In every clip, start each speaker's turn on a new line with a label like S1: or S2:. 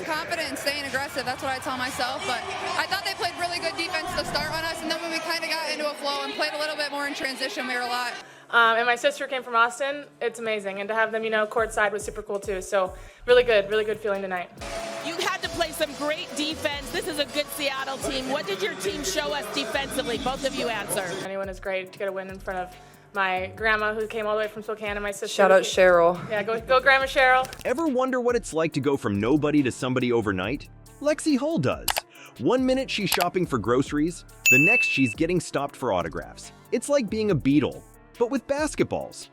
S1: confident and staying aggressive. That's what I tell myself. But I thought they played really good defense to start on us, and then when we kind of got into a flow and played a little bit more in transition, we were a lot.
S2: And my sister came from Austin. It's amazing. And to have them, courtside was super cool too. So really good feeling tonight.
S3: You had to play some great defense. This is a good Seattle team. What did your team show us defensively? Both of you answer.
S2: Anyone is great to get a win in front of my grandma who came all the way from Spokane and my sister.
S4: Shout out Cheryl.
S2: Yeah, go Grandma Cheryl.
S5: Ever wonder what it's like to go from nobody to somebody overnight? Lexie Hull does. 1 minute she's shopping for groceries, the next she's getting stopped for autographs. It's like being a Beatle, but with basketballs.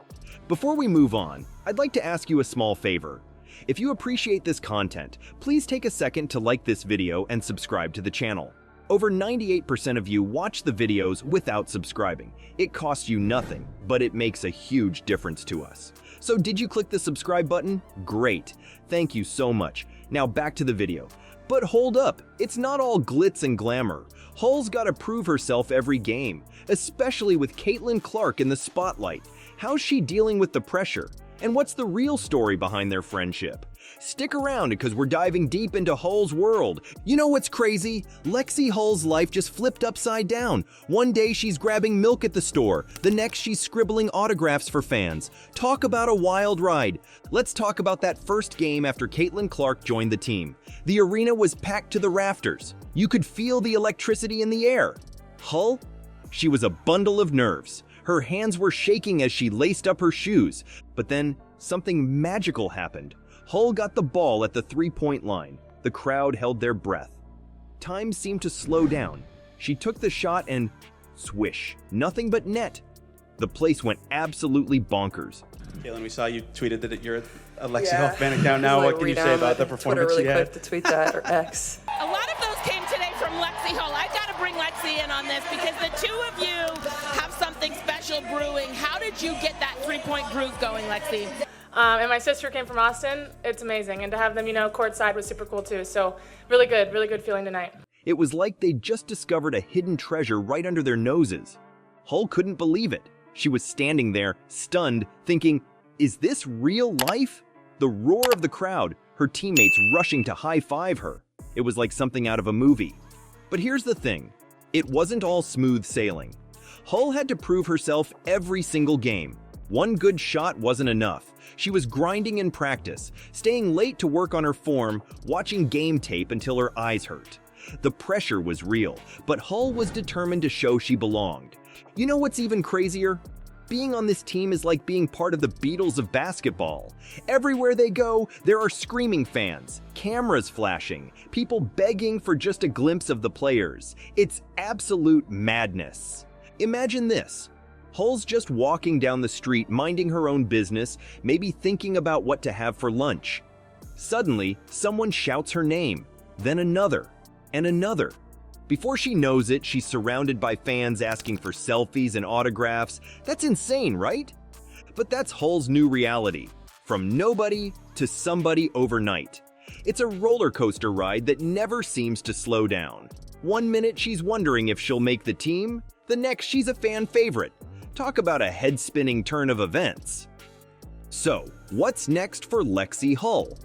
S5: Before we move on, I'd like to ask you a small favor. If you appreciate this content, please take a second to like this video and subscribe to the channel. Over 98% of you watch the videos without subscribing. It costs you nothing, but it makes a huge difference to us. So did you click the subscribe button? Great. Thank you so much. Now back to the video. But hold up, it's not all glitz and glamour. Hull's got to prove herself every game, especially with Caitlyn Clark in the spotlight. How's she dealing with the pressure? And what's the real story behind their friendship? Stick around because we're diving deep into Hull's world. You know what's crazy? Lexie Hull's life just flipped upside down. One day she's grabbing milk at the store. The next she's scribbling autographs for fans. Talk about a wild ride. Let's talk about that first game after Caitlyn Clark joined the team. The arena was packed to the rafters. You could feel the electricity in the air. Hull? She was a bundle of nerves. Her hands were shaking as she laced up her shoes. But then something magical happened. Hull got the ball at the three-point line. The crowd held their breath. Time seemed to slow down. She took the shot and swish, nothing but net. The place went absolutely bonkers.
S6: Caitlyn, we saw you tweeted that you're a Lexi Hull fan account now. What can you say about the performance
S4: Twitter
S6: she
S4: really
S6: had?
S4: quick to tweet that, or X.
S3: A lot of those came today from Lexi Hull. I got to bring Lexi in on this because the two of you have something special brewing. How did you get that three-point groove going, Lexi?
S2: And my sister came from Austin. It's amazing. And to have them, courtside was super cool too. So really good feeling tonight.
S5: It was like they'd just discovered a hidden treasure right under their noses. Hull couldn't believe it. She was standing there, stunned, thinking, is this real life? The roar of the crowd, her teammates rushing to high-five her. It was like something out of a movie. But here's the thing. It wasn't all smooth sailing. Hull had to prove herself every single game. One good shot wasn't enough. She was grinding in practice, staying late to work on her form, watching game tape until her eyes hurt. The pressure was real, but Hull was determined to show she belonged. You know what's even crazier? Being on this team is like being part of the Beatles of basketball. Everywhere they go, there are screaming fans, cameras flashing, people begging for just a glimpse of the players. It's absolute madness. Imagine this. Hull's just walking down the street, minding her own business, maybe thinking about what to have for lunch. Suddenly, someone shouts her name, then another, and another. Before she knows it, she's surrounded by fans asking for selfies and autographs. That's insane, right? But that's Hull's new reality. From nobody to somebody overnight. It's a roller coaster ride that never seems to slow down. 1 minute she's wondering if she'll make the team, the next she's a fan favorite. Talk about a head-spinning turn of events. So, what's next for Lexie Hull?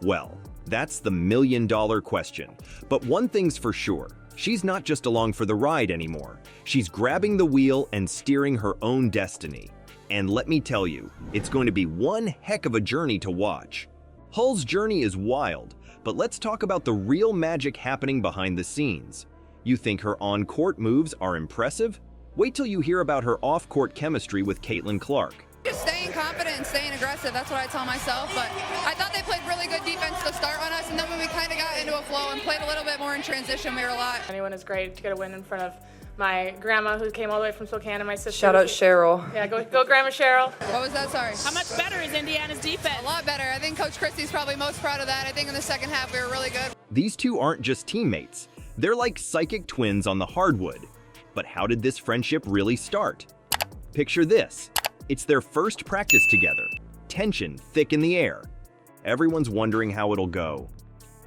S5: Well, that's the million-dollar question. But one thing's for sure. She's not just along for the ride anymore. She's grabbing the wheel and steering her own destiny. And let me tell you, it's going to be one heck of a journey to watch. Hull's journey is wild, but let's talk about the real magic happening behind the scenes. You think her on-court moves are impressive? Wait till you hear about her off-court chemistry with Caitlyn Clark.
S1: Just staying confident and staying aggressive. That's what I tell myself. But I thought they played really good defense to start on us, and then when we kind of got into a flow and played a little bit more in transition, we were a lot.
S2: Anyone is great to get a win in front of my grandma who came all the way from Spokane and my sister.
S4: Shout out Cheryl.
S2: Yeah, go Grandma Cheryl.
S1: What was that? Sorry.
S3: How much better is Indiana's defense?
S1: A lot better. I think Coach Christie's probably most proud of that. I think in the second half we were really good.
S5: These two aren't just teammates. They're like psychic twins on the hardwood. But how did this friendship really start? Picture this. It's their first practice together. Tension thick in the air. Everyone's wondering how it'll go.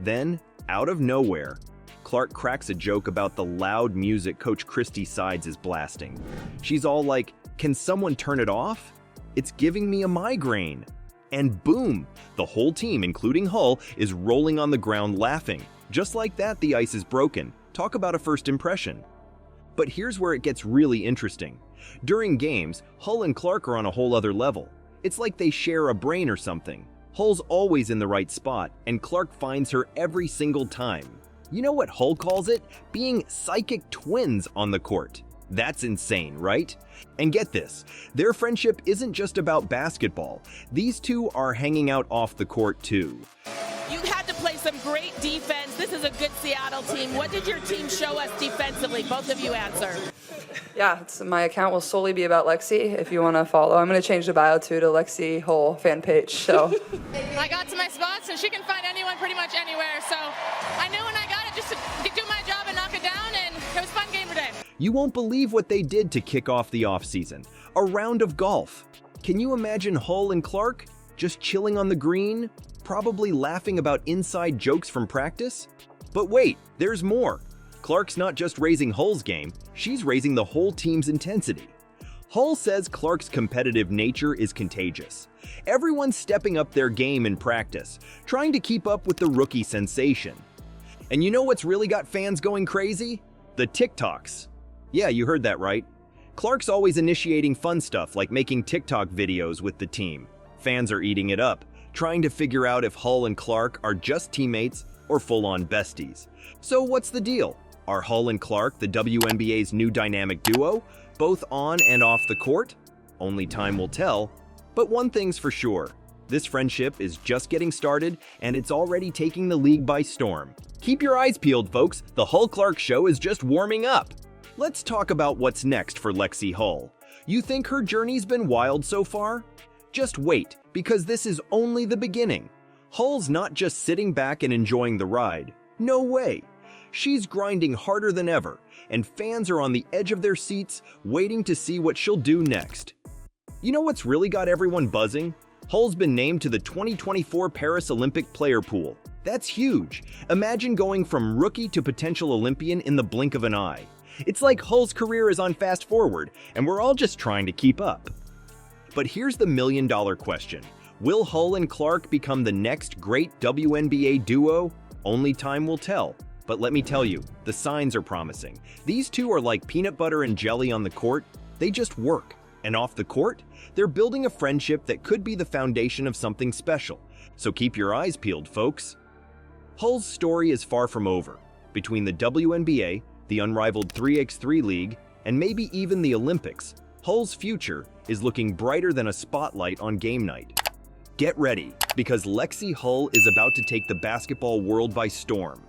S5: Then, out of nowhere, Clark cracks a joke about the loud music Coach Christie Sides is blasting. She's all like, "Can someone turn it off? It's giving me a migraine." and boom! The whole team, including Hull, is rolling on the ground laughing. Just like that, the ice is broken. Talk about a first impression. But here's where it gets really interesting. During games, Hull and Clark are on a whole other level. It's like they share a brain or something. Hull's always in the right spot, and Clark finds her every single time. You know what Hull calls it? Being psychic twins on the court. That's insane, right? And get this, their friendship isn't just about basketball. These two are hanging out off the court too.
S3: You had to play some great defense. This is a good Seattle team. What did your team show us defensively? Both of you answer.
S4: Yeah, my account will solely be about Lexi if you want to follow. I'm going to change the bio too to Lexie Hull fan page. So
S2: I got to my spots, and she can find anyone pretty much anywhere. So I knew when I got it just to do my job and knock it down, and it was a fun game today.
S5: You won't believe what they did to kick off the offseason. A round of golf. Can you imagine Hull and Clark just chilling on the green, probably laughing about inside jokes from practice? But wait, there's more. Clark's not just raising Hull's game, she's raising the whole team's intensity. Hull says Clark's competitive nature is contagious. Everyone's stepping up their game in practice, trying to keep up with the rookie sensation. And you know what's really got fans going crazy? The TikToks. Yeah, you heard that right. Clark's always initiating fun stuff like making TikTok videos with the team. Fans are eating it up, trying to figure out if Hull and Clark are just teammates or full-on besties. So what's the deal? Are Hull and Clark the WNBA's new dynamic duo, both on and off the court? Only time will tell. But one thing's for sure, this friendship is just getting started and it's already taking the league by storm. Keep your eyes peeled, folks. The Hull-Clark show is just warming up. Let's talk about what's next for Lexie Hull. You think her journey's been wild so far? Just wait, because this is only the beginning. Hull's not just sitting back and enjoying the ride. No way. She's grinding harder than ever, and fans are on the edge of their seats waiting to see what she'll do next. You know what's really got everyone buzzing? Hull's been named to the 2024 Paris Olympic player pool. That's huge. Imagine going from rookie to potential Olympian in the blink of an eye. It's like Hull's career is on fast forward, and we're all just trying to keep up. But here's the million-dollar question. Will Hull and Clark become the next great WNBA duo? Only time will tell. But let me tell you, the signs are promising. These two are like peanut butter and jelly on the court. They just work. And off the court, they're building a friendship that could be the foundation of something special. So keep your eyes peeled, folks. Hull's story is far from over. Between the WNBA, the unrivaled 3x3 league, and maybe even the Olympics, Hull's future is looking brighter than a spotlight on game night. Get ready, because Lexie Hull is about to take the basketball world by storm.